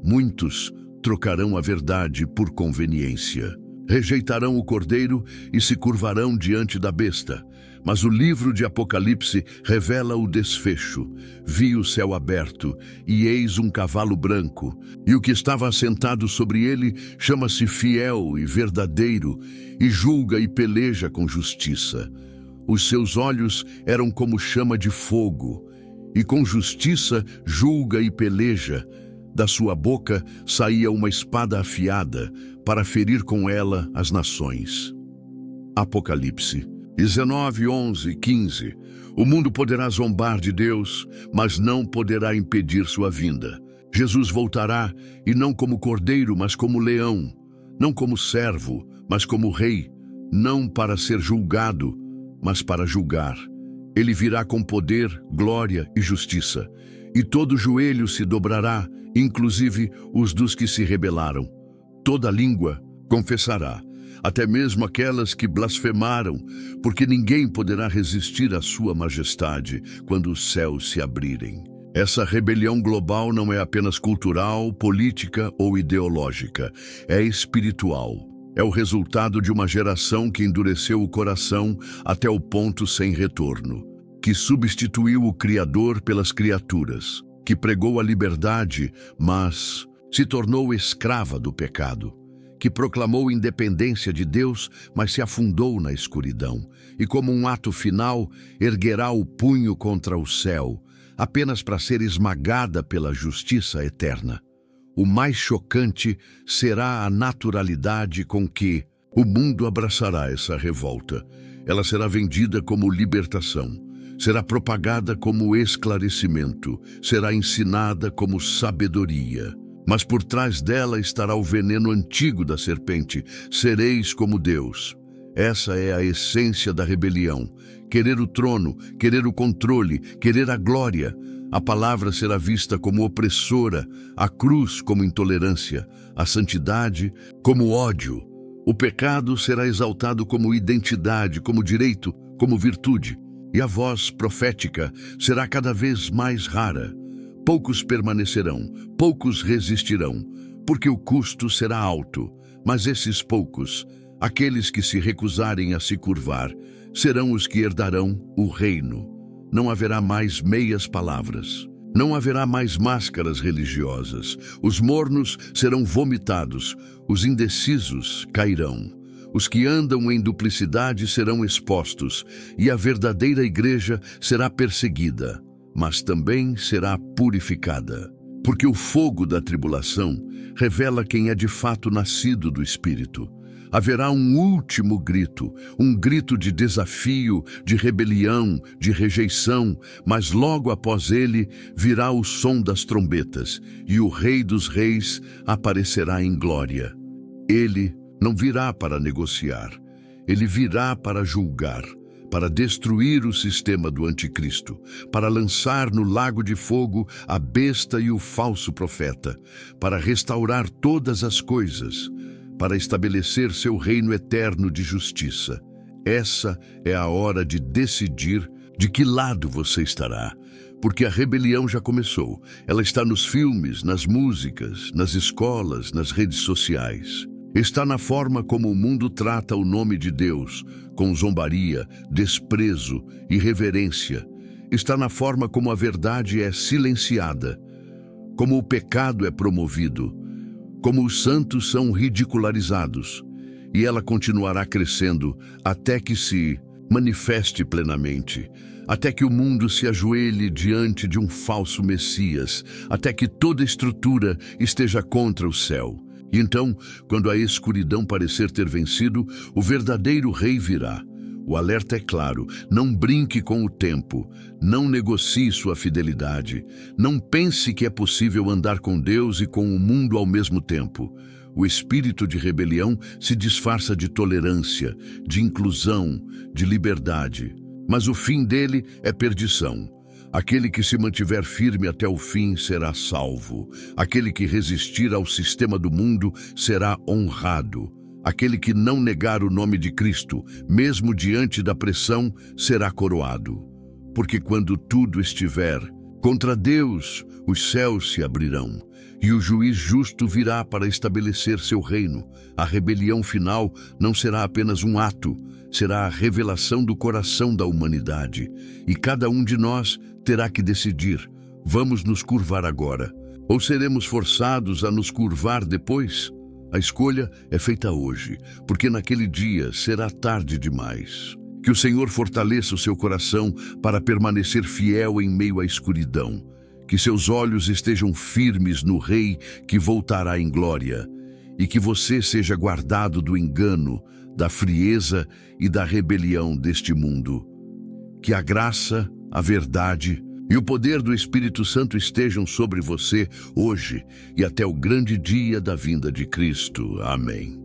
Muitos trocarão a verdade por conveniência. Rejeitarão o cordeiro e se curvarão diante da besta. Mas o livro de Apocalipse revela o desfecho. Vi o céu aberto, e eis um cavalo branco, e o que estava assentado sobre ele chama-se Fiel e Verdadeiro, e julga e peleja com justiça. Os seus olhos eram como chama de fogo, e com justiça julga e peleja. Da sua boca saía uma espada afiada, para ferir com ela as nações. Apocalipse 19, 11 e 15. O mundo poderá zombar de Deus, mas não poderá impedir sua vinda. Jesus voltará, e não como cordeiro, mas como leão, não como servo, mas como rei, não para ser julgado, mas para julgar. Ele virá com poder, glória e justiça, e todo joelho se dobrará, inclusive os dos que se rebelaram. Toda língua confessará, até mesmo aquelas que blasfemaram, porque ninguém poderá resistir à sua majestade quando os céus se abrirem. Essa rebelião global não é apenas cultural, política ou ideológica, é espiritual. É o resultado de uma geração que endureceu o coração até o ponto sem retorno, que substituiu o Criador pelas criaturas, que pregou a liberdade, mas se tornou escrava do pecado, que proclamou independência de Deus, mas se afundou na escuridão, e como um ato final, erguerá o punho contra o céu, apenas para ser esmagada pela justiça eterna. O mais chocante será a naturalidade com que o mundo abraçará essa revolta. Ela será vendida como libertação, será propagada como esclarecimento, será ensinada como sabedoria. Mas por trás dela estará o veneno antigo da serpente: sereis como Deus. Essa é a essência da rebelião. Querer o trono, querer o controle, querer a glória. A palavra será vista como opressora, a cruz como intolerância, a santidade como ódio. O pecado será exaltado como identidade, como direito, como virtude. E a voz profética será cada vez mais rara. Poucos permanecerão, poucos resistirão, porque o custo será alto. Mas esses poucos, aqueles que se recusarem a se curvar, serão os que herdarão o reino. Não haverá mais meias palavras. Não haverá mais máscaras religiosas. Os mornos serão vomitados. Os indecisos cairão. Os que andam em duplicidade serão expostos. E a verdadeira igreja será perseguida, mas também será purificada. Porque o fogo da tribulação revela quem é de fato nascido do Espírito. Haverá um último grito, um grito de desafio, de rebelião, de rejeição, mas logo após ele virá o som das trombetas, e o Rei dos Reis aparecerá em glória. Ele não virá para negociar, ele virá para julgar, para destruir o sistema do anticristo, para lançar no lago de fogo a besta e o falso profeta, para restaurar todas as coisas, para estabelecer seu reino eterno de justiça. Essa é a hora de decidir de que lado você estará, porque a rebelião já começou. Ela está nos filmes, nas músicas, nas escolas, nas redes sociais. Está na forma como o mundo trata o nome de Deus, com zombaria, desprezo, irreverência. Está na forma como a verdade é silenciada, como o pecado é promovido, como os santos são ridicularizados, e ela continuará crescendo até que se manifeste plenamente, até que o mundo se ajoelhe diante de um falso Messias, até que toda estrutura esteja contra o céu. E então, quando a escuridão parecer ter vencido, o verdadeiro rei virá. O alerta é claro: não brinque com o tempo, não negocie sua fidelidade, não pense que é possível andar com Deus e com o mundo ao mesmo tempo. O espírito de rebelião se disfarça de tolerância, de inclusão, de liberdade, mas o fim dele é perdição. Aquele que se mantiver firme até o fim será salvo. Aquele que resistir ao sistema do mundo será honrado. Aquele que não negar o nome de Cristo, mesmo diante da pressão, será coroado. Porque quando tudo estiver contra Deus, os céus se abrirão, e o juiz justo virá para estabelecer seu reino. A rebelião final não será apenas um ato, será a revelação do coração da humanidade. E cada um de nós terá que decidir: vamos nos curvar agora, ou seremos forçados a nos curvar depois? A escolha é feita hoje, porque naquele dia será tarde demais. Que o Senhor fortaleça o seu coração para permanecer fiel em meio à escuridão. Que seus olhos estejam firmes no Rei que voltará em glória. e que você seja guardado do engano, da frieza e da rebelião deste mundo. Que a graça, a verdade e o poder do Espírito Santo estejam sobre você hoje e até o grande dia da vinda de Cristo. Amém.